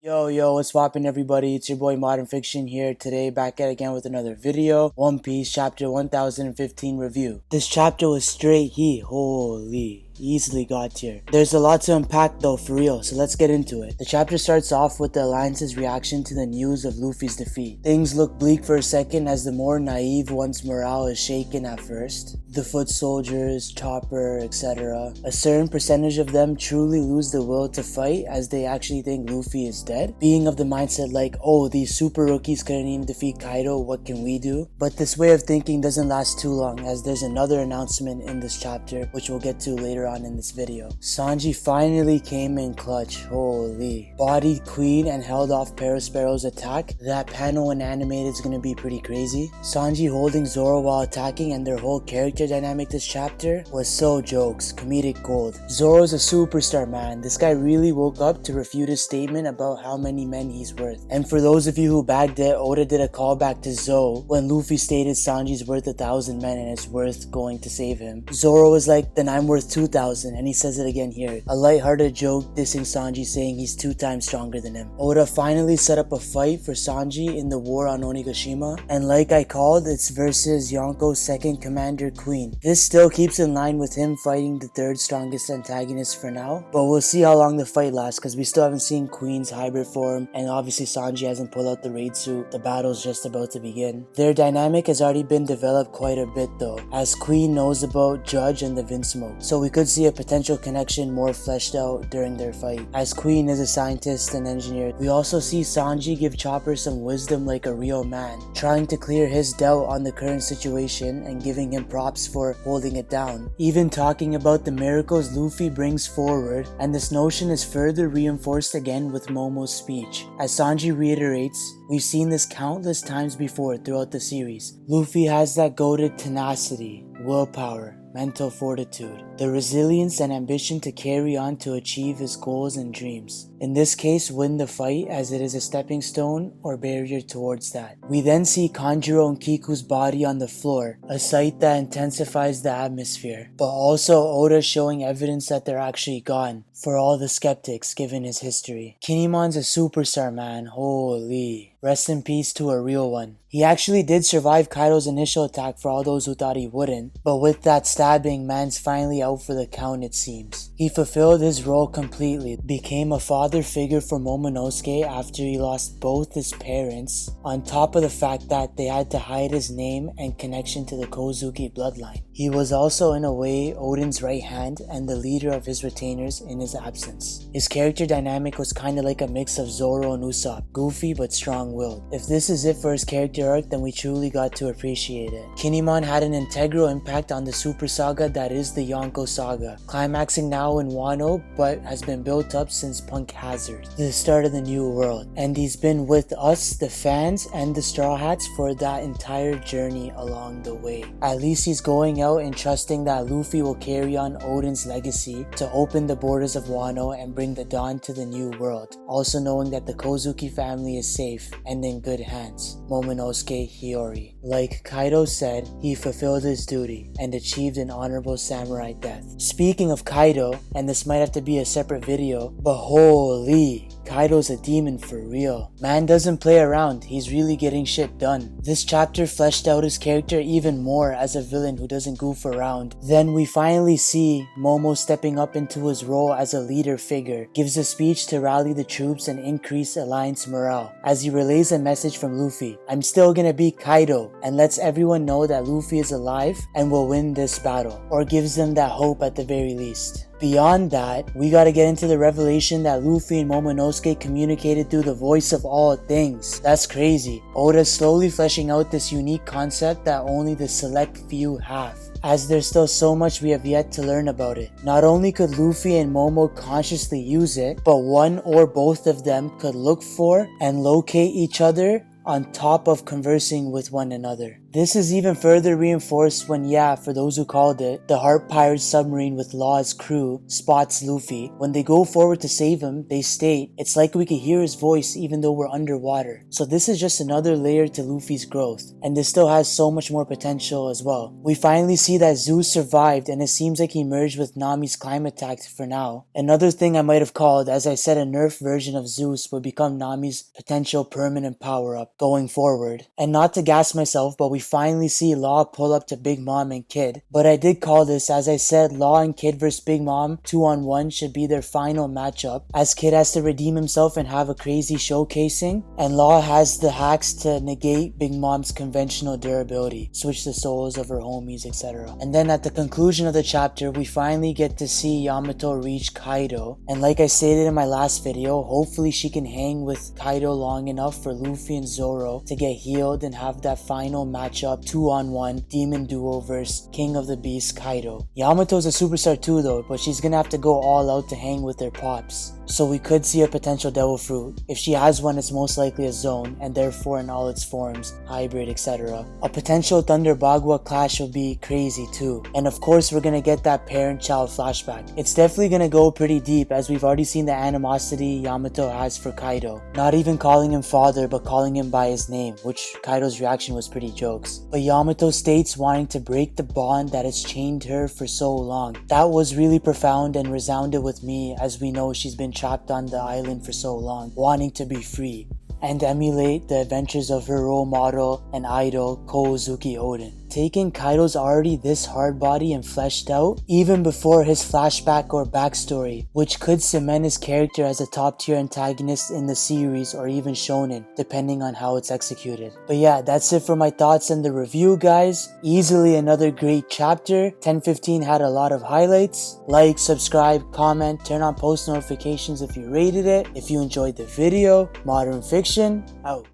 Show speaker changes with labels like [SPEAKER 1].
[SPEAKER 1] Yo, what's poppin' everybody? It's your boy Modern Fiction here today, back at again with another video. One Piece chapter 1015 review. This chapter was straight heat, holy. Easily got here. There's a lot to unpack though, for real, so let's get into it. The chapter starts off with the Alliance's reaction to the news of Luffy's defeat. Things look bleak for a second as the more naive one's morale is shaken at first. The foot soldiers, Chopper, etc. A certain percentage of them truly lose the will to fight as they actually think Luffy is dead, being of the mindset like, oh, these super rookies couldn't even defeat Kaido, what can we do? But this way of thinking doesn't last too long as there's another announcement in this chapter, which we'll get to later on in this video. Sanji finally came in clutch, holy. Bodied Queen and held off Perospero's attack. That panel when animated is gonna be pretty crazy. Sanji holding Zoro while attacking and their whole character dynamic this chapter was so jokes, comedic gold. Zoro's a superstar, man. This guy really woke up to refute his statement about how many men he's worth. And for those of you who bagged it, Oda did a callback to Zo when Luffy stated Sanji's worth 1,000 men and it's worth going to save him. Zoro was like, then I'm worth 2,000, and he says it again here. A lighthearted joke dissing Sanji, saying he's 2 times stronger than him. Oda finally set up a fight for Sanji in the war on Onigashima, and like I called, it's versus Yonko's second commander Queen. This still keeps in line with him fighting the 3rd strongest antagonist for now, but we'll see how long the fight lasts because we still haven't seen Queen's hybrid form, and obviously Sanji hasn't pulled out the raid suit. The battle's just about to begin. Their dynamic has already been developed quite a bit though, as Queen knows about Judge and the Vinsmoke, so we could see a potential connection more fleshed out during their fight. As Queen is a scientist and engineer, we also see Sanji give Chopper some wisdom like a real man, trying to clear his doubt on the current situation and giving him props for holding it down. Even talking about the miracles Luffy brings forward, and this notion is further reinforced again with Momo's speech. As Sanji reiterates, we've seen this countless times before throughout the series. Luffy has that goated tenacity, willpower, mental fortitude, the resilience and ambition to carry on to achieve his goals and dreams. In this case, win the fight as it is a stepping stone or barrier towards that. We then see Kanjuro and Kiku's body on the floor, a sight that intensifies the atmosphere, but also Oda showing evidence that they're actually gone, for all the skeptics given his history. Kinemon's a superstar, man, holy. Rest in peace to a real one. He actually did survive Kaido's initial attack for all those who thought he wouldn't, but with that stabbing, man's finally out for the count it seems. He fulfilled his role completely, became a father figure for Momonosuke after he lost both his parents, on top of the fact that they had to hide his name and connection to the Kozuki bloodline. He was also in a way Oden's right hand and the leader of his retainers in his absence. His character dynamic was kinda like a mix of Zoro and Usopp, goofy but strong-willed. If this is it for his character arc, then we truly got to appreciate it. Kinemon had an integral impact on the super saga that is the Yonko saga, climaxing now in Wano but has been built up since Punk Hazard, the start of the new world, and he's been with us, the fans and the Straw Hats, for that entire journey along the way. At least he's going out and trusting that Luffy will carry on Oden's legacy to open the borders of Wano and bring the dawn to the new world, also knowing that the Kozuki family is safe and in good hands. Momonosuke Hiyori. Like Kaido said, he fulfilled his duty and achieved an honorable samurai death. Speaking of Kaido, and this might have to be a separate video, but holy, Kaido's a demon for real. Man doesn't play around, he's really getting shit done. This chapter fleshed out his character even more as a villain who doesn't goof around. Then we finally see Momo stepping up into his role as a leader figure, gives a speech to rally the troops and increase alliance morale, as he relays a message from Luffy, I'm still gonna beat Kaido, and lets everyone know that Luffy is alive and will win this battle, or gives them that hope at the very least. Beyond that, we gotta get into the revelation that Luffy and Momonosuke communicated through the voice of all things. That's crazy. Oda's slowly fleshing out this unique concept that only the select few have, as there's still so much we have yet to learn about it. Not only could Luffy and Momo consciously use it, but one or both of them could look for and locate each other on top of conversing with one another. This is even further reinforced when, for those who called it, the Heart Pirate submarine with Law's crew spots Luffy. When they go forward to save him, they state, "It's like we could hear his voice even though we're underwater." So this is just another layer to Luffy's growth, and this still has so much more potential as well. We finally see that Zeus survived, and it seems like he merged with Nami's climate tactic for now. Another thing I might have called, as I said, a nerf version of Zeus would become Nami's potential permanent power-up going forward. And not to gas myself, but we finally see Law pull up to Big Mom and Kid. But I did call this, as I said, Law and Kid vs Big Mom 2-on-1 should be their final matchup, as Kid has to redeem himself and have a crazy showcasing, and Law has the hacks to negate Big Mom's conventional durability, switch the souls of her homies, etc. And then at the conclusion of the chapter, we finally get to see Yamato reach Kaido, and like I stated in my last video, hopefully she can hang with Kaido long enough for Luffy and Zoro to get healed and have that final matchup 2-on-1 demon duo versus King of the Beast Kaido. Yamato's a superstar too though, but she's gonna have to go all out to hang with their pops. So we could see a potential devil fruit. If she has one, it's most likely a zone, and therefore in all its forms, hybrid, etc. A potential Thunder Bagua clash would be crazy too. And of course we're gonna get that parent-child flashback. It's definitely gonna go pretty deep, as we've already seen the animosity Yamato has for Kaido. Not even calling him father, but calling him by his name, which Kaido's reaction was pretty jokes. But Yamato states wanting to break the bond that has chained her for so long. That was really profound and resounded with me, as we know she's been trapped on the island for so long, wanting to be free and emulate the adventures of her role model and idol Kozuki Oden. Taking Kaido's already this hard body and fleshed out even before his flashback or backstory, which could cement his character as a top tier antagonist in the series or even shonen, depending on how it's executed. But that's it for my thoughts and the review, guys. Easily another great chapter. 10-15 had a lot of highlights. Like, subscribe, comment, turn on post notifications if you rated it. If you enjoyed the video, Modern Fiction out.